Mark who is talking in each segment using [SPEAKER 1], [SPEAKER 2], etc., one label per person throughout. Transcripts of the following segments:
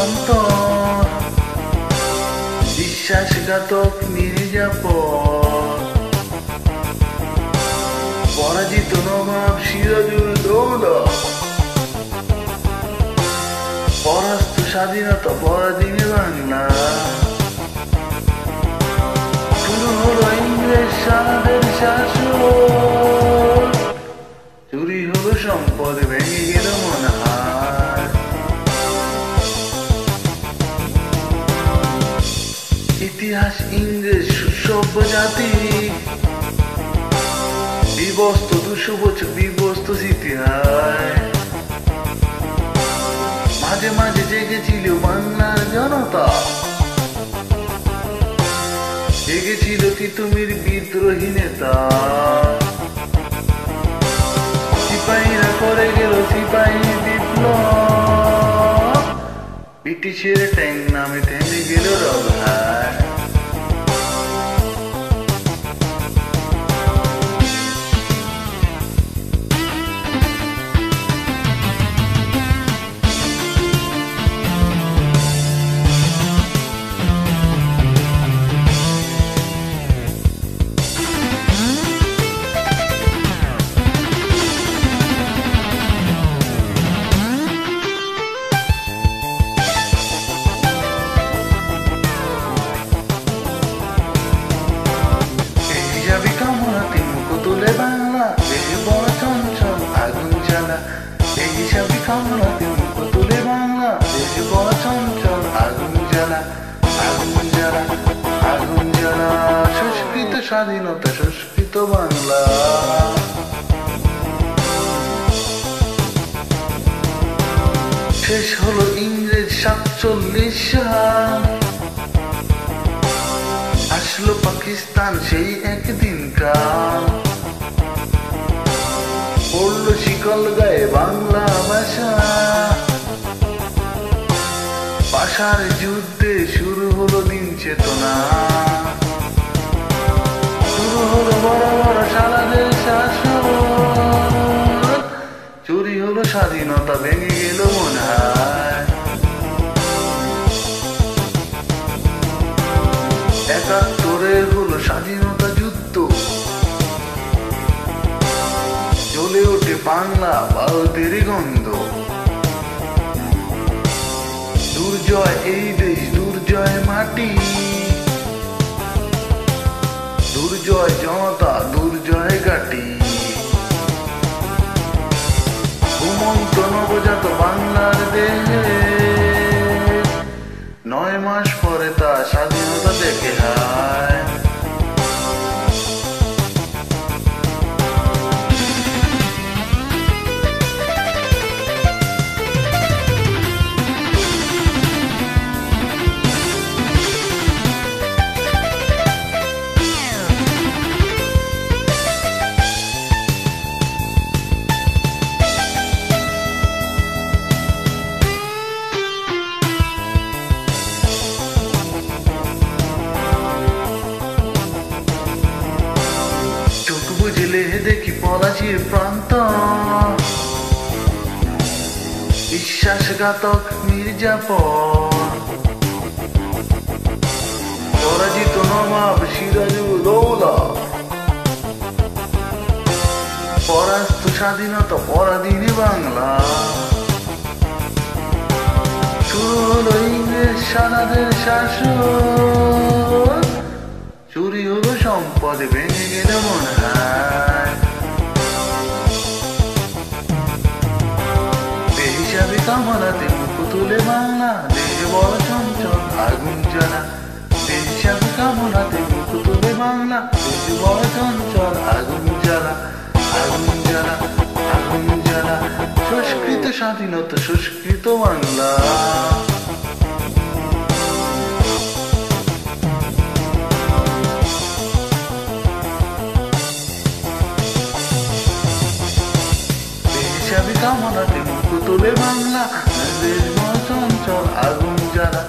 [SPEAKER 1] অন্তর, বিশ্বাসঘাতক নির্যাতন, পরাজিত নবাব সিরাজুল দৌলা, পরাস্ত স্বাধীনতা পরাধীনে বাংলা, শুরু হলো ইংরেজ সাহাদের শাসন, চুরি হলো সম্পদ, ভেঙে গেল মনহার। ইতিহাস ইংরেজ সুসভ্য জাতি, বিবস্ত 200 বছর বিবস্ত ইতিহাস, মাঝে মাঝে জেগেছিল বাংলার জনতা, জেগেছিল তিতুমির বিদ্রোহী নেতা, সিপাহীরা করে গেল সিপাহী বিপ্লব, ব্রিটিশের ট্যাঙ্ক নামে থেমে গেল রঘার। বাংলা দেশ বড় চঞ্চল আগুন জ্বালা, এই হিসাবে কামড়াতে মুখ তুলে বাংলা দেশ বড় চঞ্চল আগুন জ্বালা, আগুন জ্বালা, আগুন জ্বালা। সংস্কৃত স্বাধীনতা সংস্কৃত বাংলা, শেষ হলো ইংরেজ 47 সাল, আসলো পাকিস্তান সেই একদিন কাল, পড়লো শিকল গায়ে বাংলা ভাষা, ভাষার যুদ্ধে শুরু হলো দিন চেতনা, শুরু হলো বড় বড় সালাদের শাসন, চুরি হলো স্বাধীনতা, ভেঙে গেল মনহার। 71 হলো স্বাধীনতা যুদ্ধ, জ্বলে ওঠে বাংলা ভারতের গন্ধ, দুর্জয় এই দেশ দুর্জয় মাটি, দুর্জয় জনতা দুর্জয় ঘাটি, ঘুমন্ত নবজাত বাংলার দেহে 9 মাস পরে তা স্বাধীনতা দেখে হায়। বুঝলে দেখি পলাশির প্রান্ত, বিশ্বাসঘাতক নির্যাতন, পরাজিত নবাব সিরাজুল দৌলা, পরাস্ত স্বাধীনতা পরাধীনে বাংলা, শুরু হলো ইংরেজ সাহাদের শাসন, চুরি হলো সম্পদ, ভেঙে গেল মনহার। বেহিসাবে কামড়াতে মুখ তুলে বাংলা দেশ বড় চঞ্চল আগুন জ্বালা, বেহিসাবে কামড়াতে মুখ তুলে বাংলা দেশ বড় চঞ্চল আগুন জ্বালা, আগুন জ্বালা, আগুন জ্বালা। সংস্কৃত স্বাধীনতা সংস্কৃত বাংলা, কামনাতে মুখ তুলে বাংলা দেশ বড় চঞ্চল আগুন জ্বালা,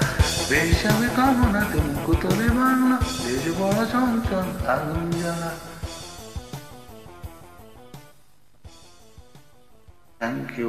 [SPEAKER 1] বেহিসাবে কামনাতে মুখ তুলে বাংলা দেশ বড় চঞ্চল আগুন জ্বালা। Thank you.